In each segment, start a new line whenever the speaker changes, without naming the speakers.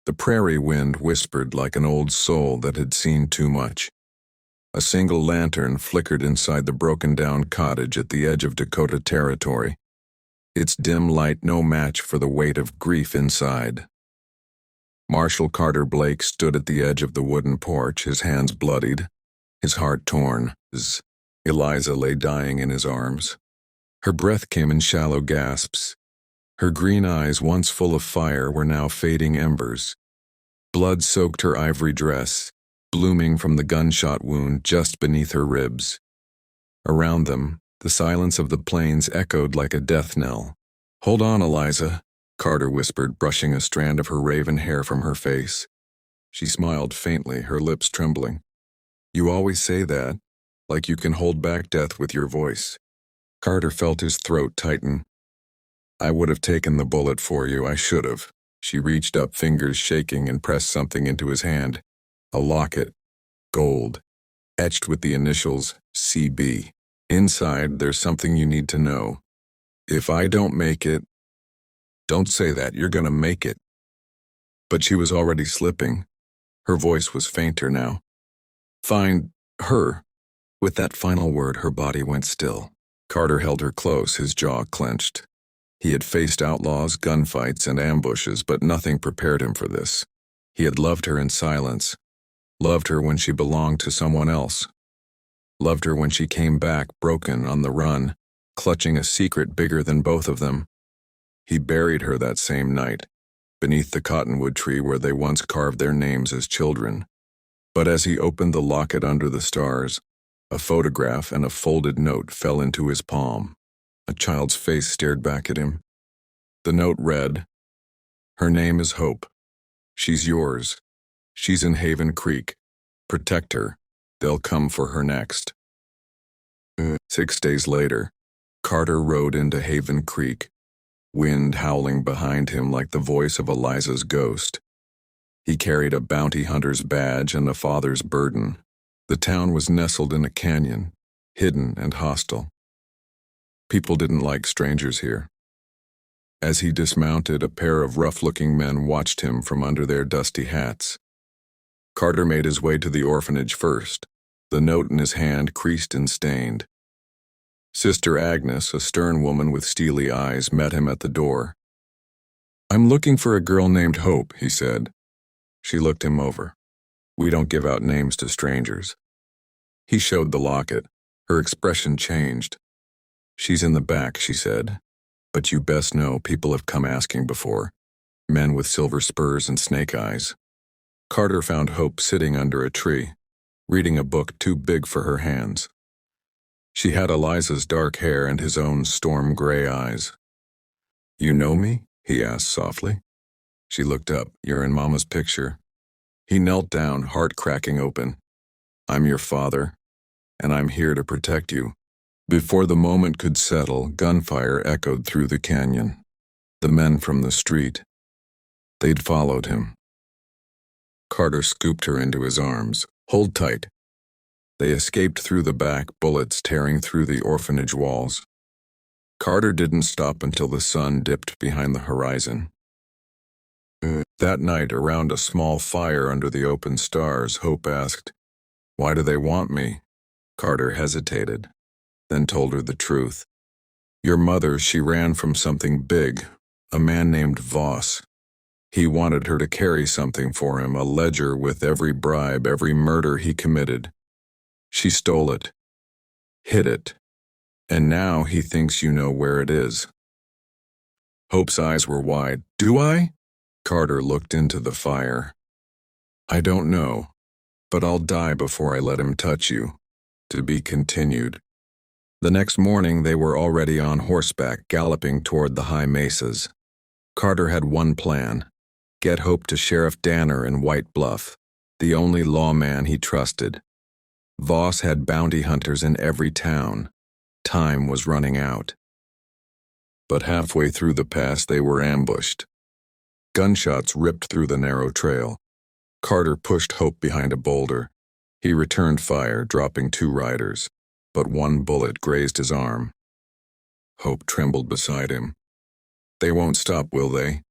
The prairie wind whispered like an old soul that had seen too much. A single lantern flickered inside the broken-down cottage at the edge of Dakota Territory, its dim light no match for the weight of grief inside. Marshal Carter Blake stood at the edge of the wooden porch, his hands bloodied, his heart torn. Eliza lay dying in his arms. Her breath came in shallow gasps. Her green eyes, once full of fire, were now fading embers. Blood soaked her ivory dress, blooming from the gunshot wound just beneath her ribs. Around them, the silence of the plains echoed like a death knell. "Hold on, Eliza," Carter whispered, brushing a strand of her raven hair from her face. She smiled faintly, her lips trembling. "You always say that, like you can hold back death with your voice." Carter felt his throat tighten. "I would have taken the bullet for you, I should have." She reached up, fingers shaking, and pressed something into his hand. A locket. Gold. Etched with the initials CB. "Inside, there's something you need to know. If I don't make it..." "Don't say that, you're gonna make it." But she was already slipping. Her voice was fainter now. "Find her." With that final word, her body went still. Carter held her close, his jaw clenched. He had faced outlaws, gunfights, and ambushes, but nothing prepared him for this. He had loved her in silence, loved her when she belonged to someone else, loved her when she came back, broken, on the run, clutching a secret bigger than both of them. He buried her that same night, beneath the cottonwood tree where they once carved their names as children. But as he opened the locket under the stars, a photograph and a folded note fell into his palm. A child's face stared back at him. The note read, "Her name is Hope. She's yours. She's in Haven Creek. Protect her. They'll come for her next." 6 days later, Carter rode into Haven Creek, wind howling behind him like the voice of Eliza's ghost. He carried a bounty hunter's badge and a father's burden. The town was nestled in a canyon, hidden and hostile. People didn't like strangers here. As he dismounted, a pair of rough-looking men watched him from under their dusty hats. Carter made his way to the orphanage first, the note in his hand creased and stained. Sister Agnes, a stern woman with steely eyes, met him at the door. "I'm looking for a girl named Hope," he said. She looked him over. "We don't give out names to strangers." He showed the locket. Her expression changed. "She's in the back," she said. "But you best know people have come asking before. Men with silver spurs and snake eyes." Carter found Hope sitting under a tree, reading a book too big for her hands. She had Eliza's dark hair and his own storm-gray eyes. "You know me?" he asked softly. She looked up. "You're in Mama's picture." He knelt down, heart cracking open. "I'm your father, and I'm here to protect you." Before the moment could settle, gunfire echoed through the canyon. The men from the street. They'd followed him. Carter scooped her into his arms. "Hold tight." They escaped through the back, bullets tearing through the orphanage walls. Carter didn't stop until the sun dipped behind the horizon. That night, around a small fire under the open stars, Hope asked, "Why do they want me?" Carter hesitated, then told her the truth. "Your mother, she ran from something big, a man named Voss. He wanted her to carry something for him, a ledger with every bribe, every murder he committed. She stole it, hid it, and now he thinks you know where it is." Hope's eyes were wide. "Do I?" Carter looked into the fire. "I don't know, but I'll die before I let him touch you." To be continued. The next morning they were already on horseback, galloping toward the high mesas. Carter had one plan: get Hope to Sheriff Danner in White Bluff, the only lawman he trusted. Voss had bounty hunters in every town. Time was running out. But halfway through the pass they were ambushed. Gunshots ripped through the narrow trail. Carter pushed Hope behind a boulder. He returned fire, dropping 2 riders, but one bullet grazed his arm. Hope trembled beside him. "They won't stop, will they?"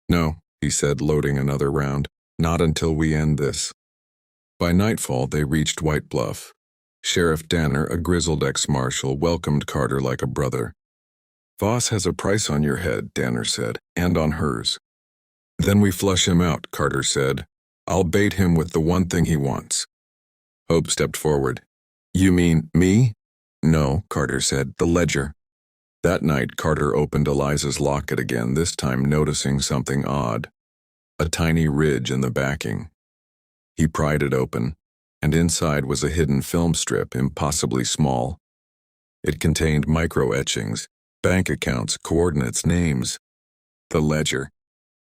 "No," he said, loading another round. Not until we end this. By nightfall, they reached White Bluff. Sheriff Danner, a grizzled ex-marshal, welcomed Carter like a brother. "Voss has a price on your head," Danner said, "and on hers." "Then we flush him out," Carter said. "I'll bait him with the one thing he wants." Hope stepped forward. "You mean me?" "No," Carter said, "the ledger." That night, Carter opened Eliza's locket again, this time noticing something odd. A tiny ridge in the backing. He pried it open, and inside was a hidden film strip, impossibly small. It contained micro-etchings, bank accounts, coordinates, names. The ledger.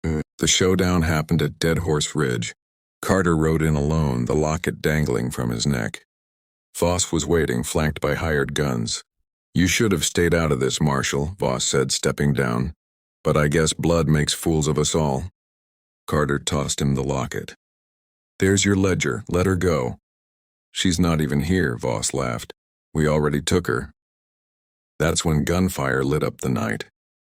The showdown happened at Dead Horse Ridge. Carter rode in alone, the locket dangling from his neck. Voss was waiting, flanked by hired guns. "You should have stayed out of this, Marshal," Voss said, stepping down. "But I guess blood makes fools of us all." Carter tossed him the locket. "There's your ledger. Let her go." "She's not even here," Voss laughed. "We already took her." That's when gunfire lit up the night.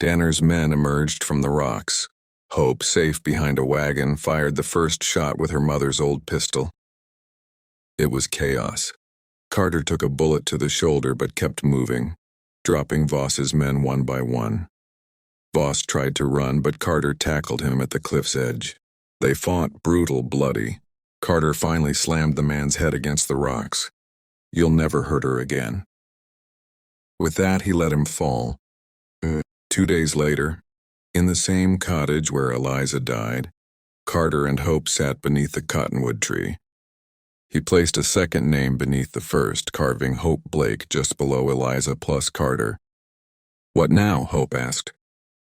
Danner's men emerged from the rocks. Hope, safe behind a wagon, fired the first shot with her mother's old pistol. It was chaos. Carter took a bullet to the shoulder but kept moving, dropping Voss's men one by one. Voss tried to run, but Carter tackled him at the cliff's edge. They fought, brutal, bloody. Carter finally slammed the man's head against the rocks. "You'll never hurt her again." With that, he let him fall. 2 days later, in the same cottage where Eliza died, Carter and Hope sat beneath the cottonwood tree. He placed a second name beneath the first, carving Hope Blake just below Eliza plus Carter. "What now?" Hope asked.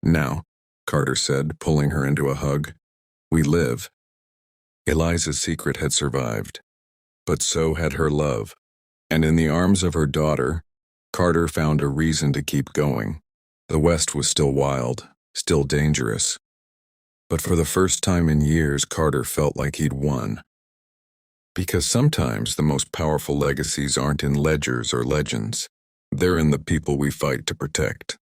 "Now," Carter said, pulling her into a hug. "We live." Eliza's secret had survived, but so had her love. And in the arms of her daughter, Carter found a reason to keep going. The West was still wild, still dangerous. But for the first time in years, Carter felt like he'd won. Because sometimes the most powerful legacies aren't in ledgers or legends. They're in the people we fight to protect.